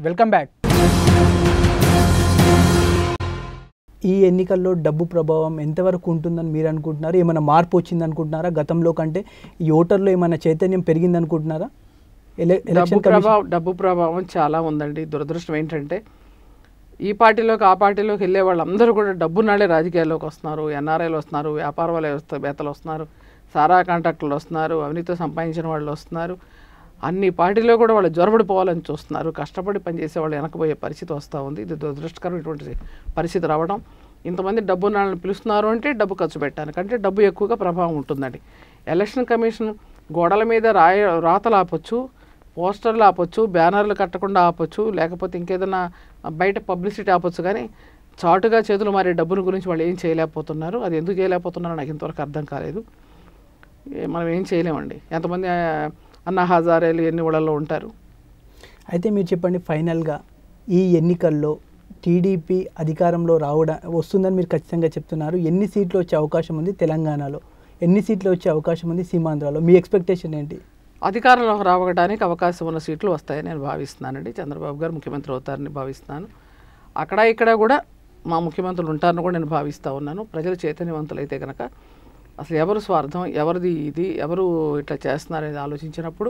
Welcome back. ఈ ఎన్నికల్లో డబ్బు ప్రభావం ఎంతవరకు ఉంటుందని మీరు అనుకుంటున్నారు? ఏమైనా మార్పు వచ్చింది అనుకుంటున్నారా? గతంలో కంటే ఈ ఓటర్లో ఏమైనా చైతన్యం పెరిగింది అనుకుంటున్నారా? డబ్బు ప్రభావం చాలా ఉందండి. దురదృష్టం ఏంటంటే ఈ పార్టీలోకి ఆ పార్టీలోకి వెళ్ళే వాళ్ళందరూ కూడా డబ్బున్నాడే రాజకీయాల్లోకి వస్తున్నారు. ఎన్ఆర్ఐలు వస్తున్నారు, వ్యాపారవేత్తలు వస్తున్నారు, సారా కాంట్రాక్టర్లు వస్తున్నారు, అవినీతితో సంపాదించిన వాళ్ళు వస్తున్నారు. అన్ని పార్టీలో కూడా వాళ్ళు జొరబడిపోవాలని చూస్తున్నారు. కష్టపడి పనిచేసే వాళ్ళు వెనకపోయే పరిస్థితి వస్తూ ఉంది. ఇది దురదృష్టకరమైనటువంటి పరిస్థితి రావడం. ఇంతమంది డబ్బు నాళ్ళని పిలుస్తున్నారు అంటే డబ్బు ఖర్చు పెట్టడానికి, అంటే డబ్బు ఎక్కువగా ప్రభావం ఉంటుందండి. ఎలక్షన్ కమిషన్ గోడల మీద రాతలు ఆపొచ్చు, పోస్టర్లు ఆపొచ్చు, బ్యానర్లు కట్టకుండా ఆపొచ్చు, లేకపోతే ఇంకేదైనా బయట పబ్లిసిటీ ఆపొచ్చు, కానీ చాటుగా చేతులు మారే డబ్బుల గురించి వాళ్ళు ఏం చేయలేకపోతున్నారు. అది ఎందుకు చేయలేకపోతున్నారో నాకు ఇంతవరకు అర్థం కాలేదు. మనం ఏం చేయలేమండి. ఎంతమంది అన్నా హజారేలు ఎన్ని ఊళ్ళల్లో ఉంటారు. అయితే మీరు చెప్పండి, ఫైనల్గా ఈ ఎన్నికల్లో టీడీపీ అధికారంలో వస్తుందని మీరు ఖచ్చితంగా చెప్తున్నారు. ఎన్ని సీట్లు వచ్చే అవకాశం ఉంది తెలంగాణలో? ఎన్ని సీట్లు వచ్చే అవకాశం ఉంది సీమాంధ్రలో? మీ ఎక్స్పెక్టేషన్ ఏంటి? అధికారంలోకి రావడానికి అవకాశం ఉన్న సీట్లు వస్తాయని నేను భావిస్తున్నానండి. చంద్రబాబు గారు ముఖ్యమంత్రి అవుతారని భావిస్తున్నాను. అక్కడ ఇక్కడ కూడా మా ముఖ్యమంత్రులు ఉంటారని కూడా నేను భావిస్తూ ఉన్నాను. ప్రజలు చైతన్యవంతులైతే కనుక అసలు ఎవరు స్వార్థం, ఎవరిది ఇది, ఎవరు ఇట్లా చేస్తున్నారనేది ఆలోచించినప్పుడు,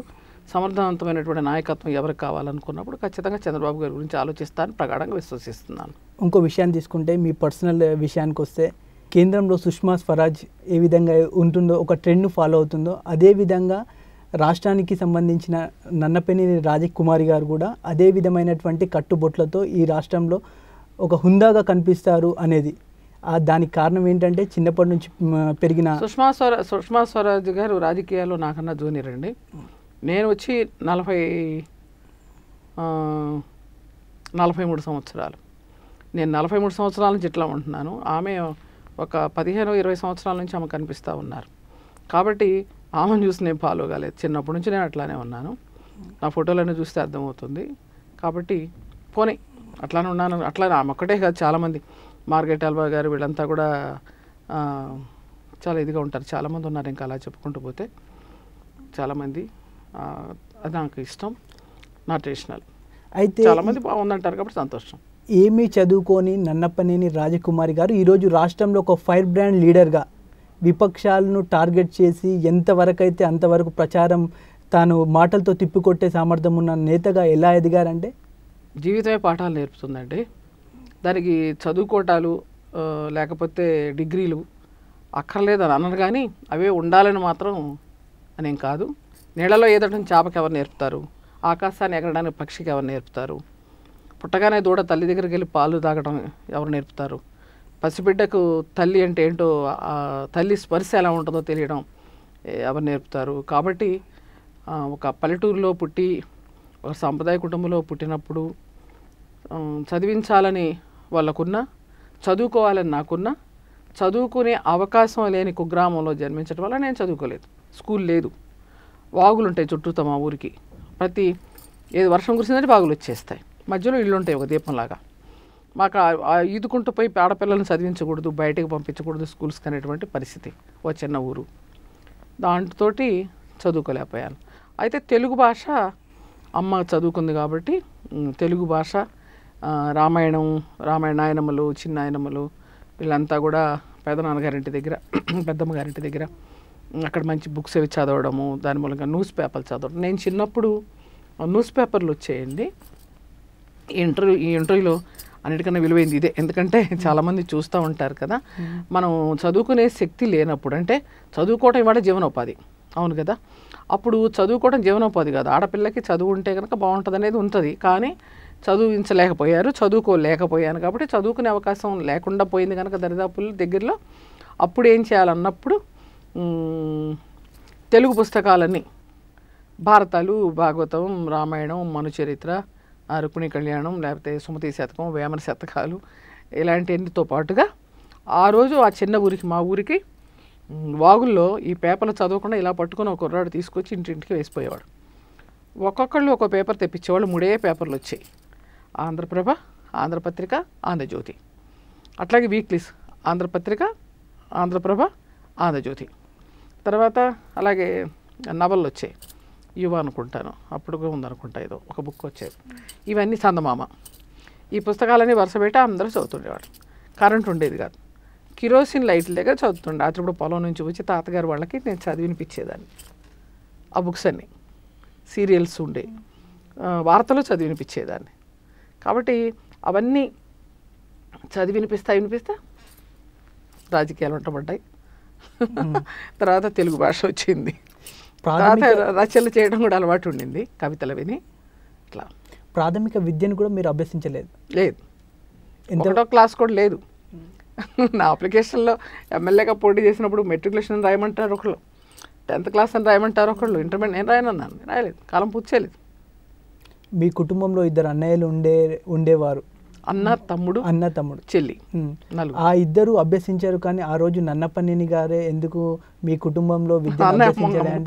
సమర్థవంతమైనటువంటి నాయకత్వం ఎవరికి కావాలనుకున్నప్పుడు ఖచ్చితంగా చంద్రబాబు గారి గురించి ఆలోచిస్తానని ప్రగాఢంగా విశ్వసిస్తున్నాను. ఇంకో విషయాన్ని తీసుకుంటే, మీ పర్సనల్ విషయానికి వస్తే, కేంద్రంలో సుష్మా స్వరాజ్ ఏ విధంగా ఉంటుందో, ఒక ట్రెండ్ను ఫాలో అవుతుందో, అదేవిధంగా రాష్ట్రానికి సంబంధించిన నన్నపనేని రాజకుమారి గారు కూడా అదే విధమైనటువంటి కట్టుబొట్లతో ఈ రాష్ట్రంలో ఒక హుందాగా కనిపిస్తారు అనేది, దానికి కారణం ఏంటంటే చిన్నప్పటి నుంచి పెరిగిన సుష్మా స్వరాజ్ గారు రాజకీయాల్లో నాకన్నా జూనియర్ అండి. నేను వచ్చి 43 సంవత్సరాలు. నేను 43 సంవత్సరాల నుంచి ఇట్లా ఉంటున్నాను. ఆమె ఒక 15-20 సంవత్సరాల నుంచి ఆమె కనిపిస్తూ ఉన్నారు. కాబట్టి ఆమెను చూసి నేను ఫాలో కాలేదు. చిన్నప్పటి నుంచి నేను అట్లానే ఉన్నాను. నా ఫోటోలన్నీ చూస్తే అర్థమవుతుంది. కాబట్టి పోనీ అట్లానే ఉన్నాను. అట్లానే ఆమె ఒక్కటే కాదు, చాలామంది మార్గరెట్ ఆల్వా గారు వీళ్ళంతా కూడా చాలా ఇదిగా ఉంటారు. చాలామంది ఉన్నారు. ఇంకా అలా చెప్పుకుంటూ పోతే చాలామంది. అది నాకు ఇష్టం, నా ట్రెడిషనల్. అయితే చాలామంది బాగుందంటారు కాబట్టి సంతోషం. ఏమీ చదువుకొని నన్నపనేని రాజకుమారి గారు ఈరోజు రాష్ట్రంలో ఒక ఫైర్ బ్రాండ్ లీడర్గా విపక్షాలను టార్గెట్ చేసి ఎంతవరకు అయితే అంతవరకు ప్రచారం తాను మాటలతో తిప్పికొట్టే సామర్థ్యం ఉన్న నేతగా ఎలా ఎదిగారంటే, జీవితమే పాఠాలు నేర్పుతుందండి. దానికి చదువుకోటాలు లేకపోతే డిగ్రీలు అక్కర్లేదని అన్నారు, కానీ అవే ఉండాలని మాత్రం అనేం కాదు. నీళ్ళలో ఈదటం చేపకి ఎవరు నేర్పుతారు? ఆకాశాన్ని ఎగరడానికి పక్షికి ఎవరు నేర్పుతారు? పుట్టగానే దూడ తల్లి దగ్గరికి వెళ్ళి పాలు తాగడం ఎవరు నేర్పుతారు? పసిబిడ్డకు తల్లి అంటే ఏంటో, తల్లి స్పర్శ ఎలా ఉంటుందో తెలియడం ఎవరు నేర్పుతారు? కాబట్టి ఒక పల్లెటూరులో పుట్టి ఒక సాంప్రదాయ కుటుంబంలో పుట్టినప్పుడు చదివించాలని వాళ్ళకున్నా, చదువుకోవాలని నాకున్నా, చదువుకునే అవకాశం లేని కుగ్రామంలో జన్మించడం వల్ల నేను చదువుకోలేదు. స్కూల్ లేదు. వాగులు ఉంటాయి చుట్టూతో మా ఊరికి. ఏది వర్షం కురిసిందంటే వాగులు వచ్చేస్తాయి. మధ్యలో ఇళ్ళు ఉంటాయి ఒక దీపంలాగా. మాకు ఈదుకుంటూ పోయి ఆడపిల్లలను చదివించకూడదు, బయటకు పంపించకూడదు స్కూల్స్కి అనేటువంటి పరిస్థితి. ఓ చిన్న ఊరు. దాంతోటి చదువుకోలేకపోయాను. అయితే తెలుగు భాష అమ్మ చదువుకుంది కాబట్టి తెలుగు భాష, రామాయణాయనములు, చిన్న ఆయనములు వీళ్ళంతా కూడా పెదనాన్నగారింటి దగ్గర, పెద్దమ్మ గారింటి దగ్గర అక్కడ మంచి బుక్స్ అవి చదవడము, దాని మూలంగా న్యూస్ పేపర్లు చదవడం. నేను చిన్నప్పుడు న్యూస్ పేపర్లు వచ్చేయండి. ఈ ఇంటర్వ్యూలో అన్నిటికన్నా విలువైంది ఇదే. ఎందుకంటే చాలామంది చూస్తూ ఉంటారు కదా, మనం చదువుకునే శక్తి లేనప్పుడు, అంటే చదువుకోవటం ఇవాళ జీవనోపాధి, అవును కదా. అప్పుడు చదువుకోవడం జీవనోపాధి కాదు. ఆడపిల్లకి చదువు ఉంటే కనుక బాగుంటుంది అనేది ఉంటుంది, కానీ చదువుకోలేకపోయాను కాబట్టి చదువుకునే అవకాశం లేకుండా పోయింది కనుక దరిదాపుల దగ్గరలో. అప్పుడు ఏం చేయాలన్నప్పుడు తెలుగు పుస్తకాలన్నీ, భారతాలు, భాగవతం, రామాయణం, మనుచరిత్ర, రుక్మిణి కళ్యాణం, లేకపోతే సుమతి శతకం, వేమన శతకాలు ఇలాంటివన్నితో పాటుగా ఆ రోజు ఆ చిన్న ఊరికి, మా ఊరికి వాగుల్లో ఈ పేపర్లు చదవకుండా ఇలా పట్టుకుని ఒక కుర్రాడు తీసుకొచ్చి ఇంటింటికి వేసిపోయేవాడు. ఒక్కొక్కళ్ళు ఒక పేపర్ తెప్పించేవాళ్ళు. 3 పేపర్లు వచ్చాయి: ఆంధ్రప్రభ, ఆంధ్రపత్రిక, ఆంధ్రజ్యోతి. అట్లాగే వీక్లీస్: ఆంధ్రపత్రిక, ఆంధ్రప్రభ, ఆంధ్రజ్యోతి. తర్వాత అలాగే నవళ్ళు వచ్చాయి: యువ అనుకుంటాను, అప్పుడు ఉందనుకుంటా, ఏదో ఒక బుక్ వచ్చేది. ఇవన్నీ చందమామ. ఈ పుస్తకాలన్నీ వరుస పెట్టి అందరూ చదువుతుండేవాడు. కరెంట్ ఉండేది కాదు, కిరోసిన్ లైట్ల దగ్గర చదువుతుండే. అప్పుడు పొలం నుంచి వచ్చి తాతగారు వాళ్ళకి నేను చదివినిపించేదాన్ని ఆ బుక్స్ అన్నీ. సీరియల్స్ ఉండే, వార్తలు చదివినిపించేదాన్ని. కాబట్టి అవన్నీ వినిపిస్తా రాజకీయాలు ఉంటబడ్డాయి. తర్వాత తెలుగు భాష వచ్చింది, తర్వాత రచనలు చేయడం కూడా అలవాటు ఉండింది, కవితలు విని. ఇట్లా ప్రాథమిక విద్యను కూడా మీరు అభ్యసించలేదు? లేదు, ఒకటో క్లాస్ కూడా లేదు. నా అప్లికేషన్లో ఎమ్మెల్యేగా పోటీ చేసినప్పుడు మెట్రికులేషన్ రాయమంటారు ఒకళ్ళు, 10th క్లాస్ అని రాయమంటారు ఒకళ్ళు, ఇంటర్మీడియట్ నేను రాయనన్నాను, రాయలేదు, కాలం పూర్తి చేయలేదు. మీ కుటుంబంలో 2 అన్నయ్యలు ఉండేవారు, అన్న తమ్ముడు చెల్లి, ఆ 2 అభ్యసించారు. కానీ ఆ రోజు నన్నపనేని గారే ఎందుకు మీ కుటుంబంలో విద్య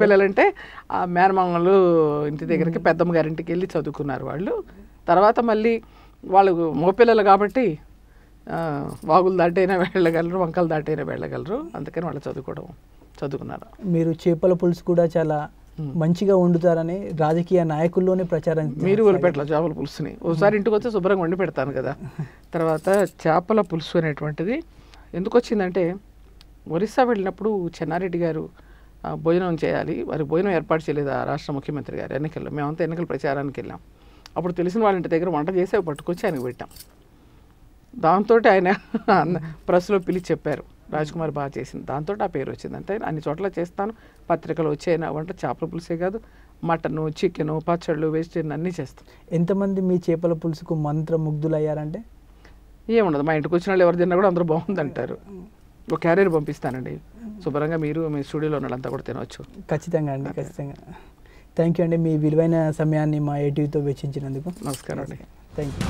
పిల్లలంటే ఆ మేనమామలు ఇంటి దగ్గరికి పెద్దమ్మ గారింటికి వెళ్ళి చదువుకున్నారు వాళ్ళు. తర్వాత మళ్ళీ వాళ్ళు మగపిల్లలు కాబట్టి వాగులు దాటైనా వెళ్ళగలరు, వంకలు దాటైనా వెళ్ళగలరు, అందుకని వాళ్ళు చదువుకున్నారు. మీరు చేపల పులుసు కూడా చాలా మంచిగా వండుతారని రాజకీయ నాయకుల్లోనే ప్రచారం. మీరు వదిలిపెట్టాల చేపల పులుసుని, ఒకసారి ఇంటికి వచ్చి శుభ్రంగా వండి పెడతాను కదా. తర్వాత చేపల పులుసు అనేటువంటిది ఎందుకు వచ్చిందంటే, ఒరిస్సా వెళ్ళినప్పుడు చెన్నారెడ్డి గారు భోజనం చేయాలి, వారి భోజనం ఏర్పాటు చేయలేదు ఆ రాష్ట్ర ముఖ్యమంత్రి గారు ఎన్నికల్లో. మేమంతా ఎన్నికల ప్రచారానికి వెళ్ళాం. అప్పుడు తెలిసిన వాళ్ళ ఇంటి దగ్గర వంట చేసి పట్టుకొచ్చి ఆయనకు పెట్టాం. దాంతో ఆయన ప్రెస్లో పిలిచి చెప్పారు, రాజ్కుమార్ బాగా చేసింది, దాంతో ఆ పేరు వచ్చింది. అంటే అన్ని చోట్ల చేస్తాను, పత్రికలు వచ్చాయినా వంట చేపల పులుసే కాదు, మటను, చికెను, పచ్చళ్ళు, వెజిటేరియన్ అన్నీ చేస్తాం. ఎంతమంది మీ చేపల పులుసుకు మంత్రముగ్ధులు అయ్యారంటే? ఏముండదు, మా ఇంటికి వచ్చిన వాళ్ళు ఎవరు తిన్నా కూడా అందరూ బాగుందంటారు. ఒక క్యారియర్ పంపిస్తానండి, శుభ్రంగా మీరు మీ స్టూడియోలో ఉన్నదంతా కూడా తినవచ్చు. ఖచ్చితంగా అండి, ఖచ్చితంగా. థ్యాంక్ యూ అండి, మీ విలువైన సమయాన్ని మా ఏటీవీతో వెచ్చించినందుకు. నమస్కారం అండి. Thank you.